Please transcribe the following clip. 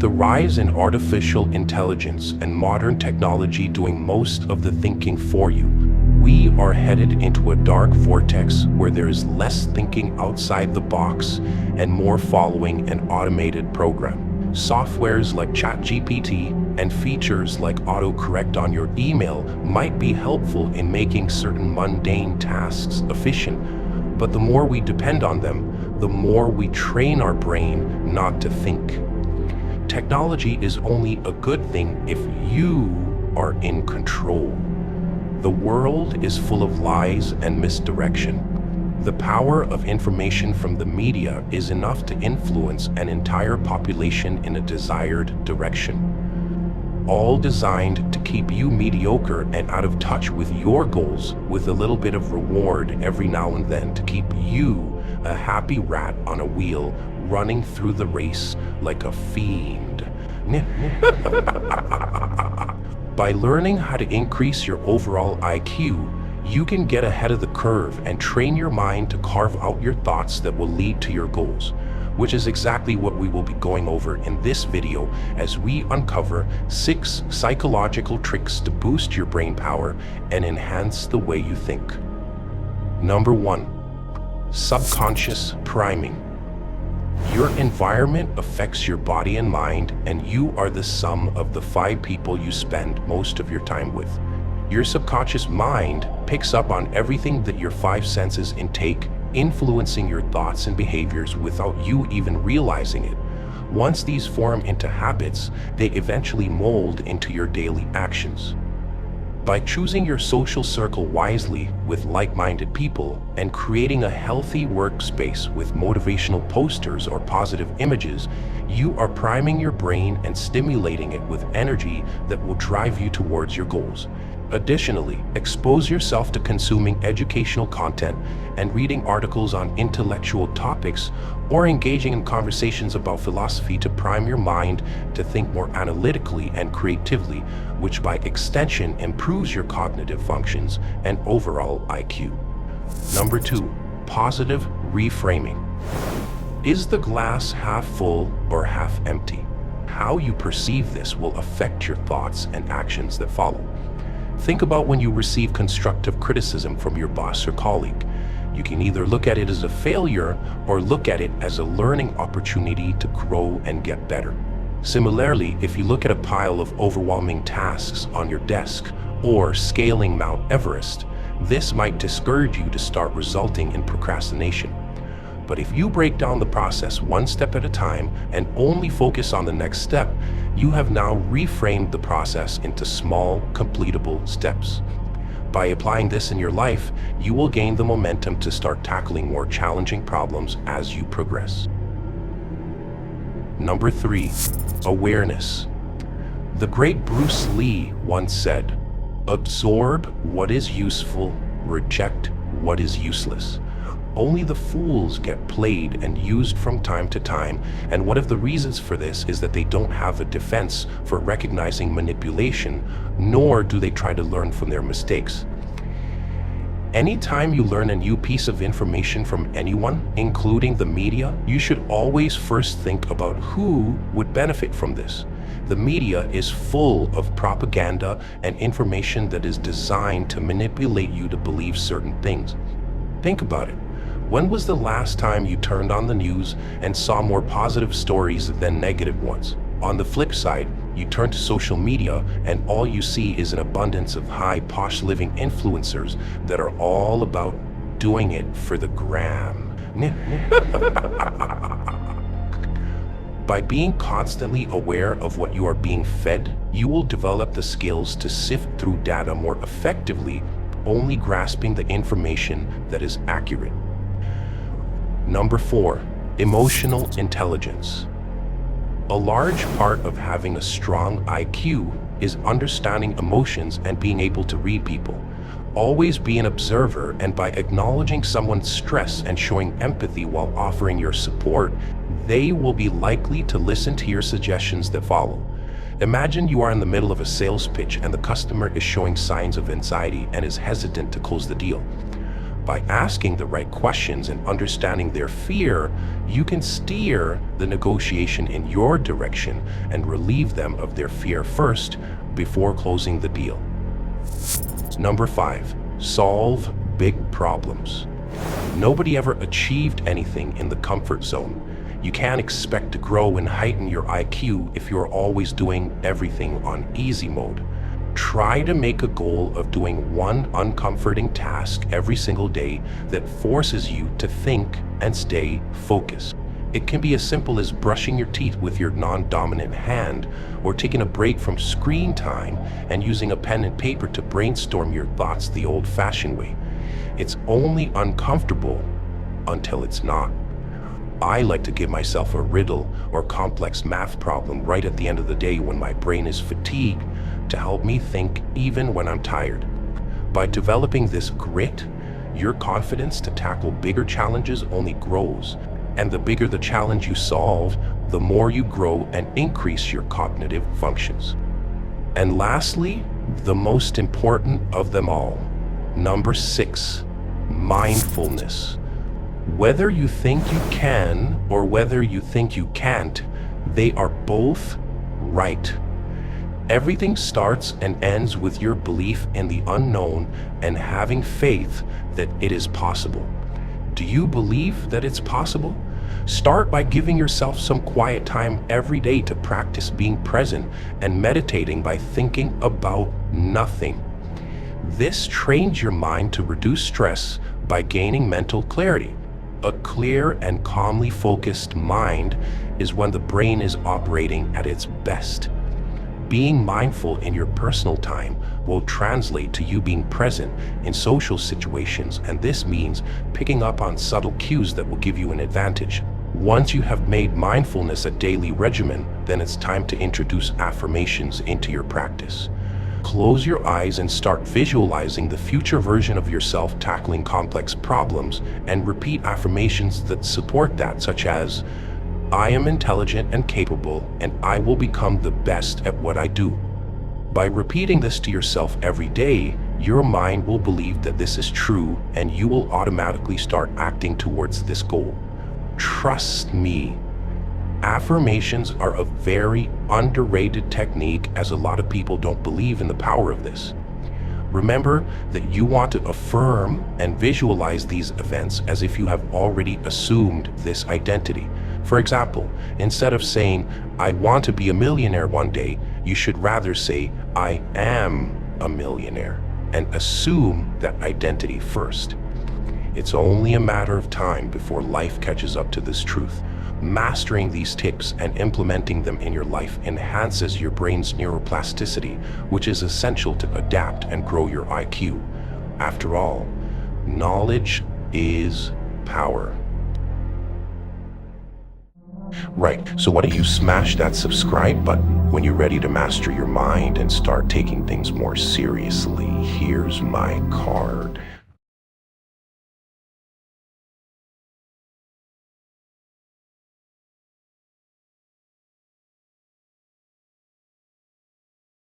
the rise in artificial intelligence and modern technology doing most of the thinking for you, we are headed into a dark vortex where there is less thinking outside the box and more following an automated program. Softwares like ChatGPT and features like autocorrect on your email might be helpful in making certain mundane tasks efficient, but the more we depend on them, the more we train our brain not to think. Technology is only a good thing if you are in control. The world is full of lies and misdirection. The power of information from the media is enough to influence an entire population in a desired direction, all designed to keep you mediocre and out of touch with your goals, with a little bit of reward every now and then to keep you a happy rat on a wheel running through the race like a fiend. By learning how to increase your overall IQ, you can get ahead of the curve and train your mind to carve out your thoughts that will lead to your goals, which is exactly what we will be going over in this video as we uncover 6 psychological tricks to boost your brain power and enhance the way you think. Number 1, subconscious priming. Your environment affects your body and mind, and you are the sum of the 5 people you spend most of your time with. Your subconscious mind picks up on everything that your 5 senses intake, influencing your thoughts and behaviors without you even realizing it. Once these form into habits, they eventually mold into your daily actions. By choosing your social circle wisely with like-minded people and creating a healthy workspace with motivational posters or positive images, you are priming your brain and stimulating it with energy that will drive you towards your goals. Additionally, expose yourself to consuming educational content and reading articles on intellectual topics or engaging in conversations about philosophy to prime your mind to think more analytically and creatively, which by extension improves your cognitive functions and overall IQ. Number 2, positive reframing. Is the glass half full or half empty? How you perceive this will affect your thoughts and actions that follow. Think about when you receive constructive criticism from your boss or colleague. You can either look at it as a failure or look at it as a learning opportunity to grow and get better. Similarly, if you look at a pile of overwhelming tasks on your desk or scaling Mount Everest, this might discourage you to start, resulting in procrastination. But if you break down the process one step at a time and only focus on the next step, you have now reframed the process into small, completable steps. By applying this in your life, you will gain the momentum to start tackling more challenging problems as you progress. Number 3, awareness. The great Bruce Lee once said, "Absorb what is useful, reject what is useless." Only the fools get played and used from time to time, and one of the reasons for this is that they don't have a defense for recognizing manipulation, nor do they try to learn from their mistakes. Anytime you learn a new piece of information from anyone, including the media, you should always first think about who would benefit from this. The media is full of propaganda and information that is designed to manipulate you to believe certain things. Think about it. When was the last time you turned on the news and saw more positive stories than negative ones? On the flip side, you turn to social media and all you see is an abundance of high posh living influencers that are all about doing it for the gram. By being constantly aware of what you are being fed, you will develop the skills to sift through data more effectively, only grasping the information that is accurate. Number 4, emotional intelligence. A large part of having a strong IQ is understanding emotions and being able to read people. Always be an observer, and by acknowledging someone's stress and showing empathy while offering your support, they will be likely to listen to your suggestions that follow. Imagine you are in the middle of a sales pitch and the customer is showing signs of anxiety and is hesitant to close the deal. By asking the right questions and understanding their fear, you can steer the negotiation in your direction and relieve them of their fear first before closing the deal. Number 5, solve big problems. Nobody ever achieved anything in the comfort zone. You can't expect to grow and heighten your IQ if you're always doing everything on easy mode. Try to make a goal of doing one uncomforting task every single day that forces you to think and stay focused. It can be as simple as brushing your teeth with your non-dominant hand, or taking a break from screen time and using a pen and paper to brainstorm your thoughts the old-fashioned way. It's only uncomfortable until it's not. I like to give myself a riddle or complex math problem right at the end of the day when my brain is fatigued to help me think even when I'm tired. By developing this grit, your confidence to tackle bigger challenges only grows. And the bigger the challenge you solve, the more you grow and increase your cognitive functions. And lastly, the most important of them all, number 6, mindfulness. Whether you think you can or whether you think you can't, they are both right. Everything starts and ends with your belief in the unknown and having faith that it is possible. Do you believe that it's possible? Start by giving yourself some quiet time every day to practice being present and meditating by thinking about nothing. This trains your mind to reduce stress by gaining mental clarity. A clear and calmly focused mind is when the brain is operating at its best. Being mindful in your personal time will translate to you being present in social situations, and this means picking up on subtle cues that will give you an advantage. Once you have made mindfulness a daily regimen, then it's time to introduce affirmations into your practice. Close your eyes and start visualizing the future version of yourself tackling complex problems, and repeat affirmations that support that, such as, I am intelligent and capable, and I will become the best at what I do. By repeating this to yourself every day, your mind will believe that this is true, and you will automatically start acting towards this goal. Trust me, affirmations are a very underrated technique, as a lot of people don't believe in the power of this. Remember that you want to affirm and visualize these events as if you have already assumed this identity. For example, instead of saying, I want to be a millionaire one day, you should rather say, I am a millionaire, and assume that identity first. It's only a matter of time before life catches up to this truth. Mastering these tips and implementing them in your life enhances your brain's neuroplasticity, which is essential to adapt and grow your IQ. After all, knowledge is power. Right, so why don't you smash that subscribe button when you're ready to master your mind and start taking things more seriously. Here's my card.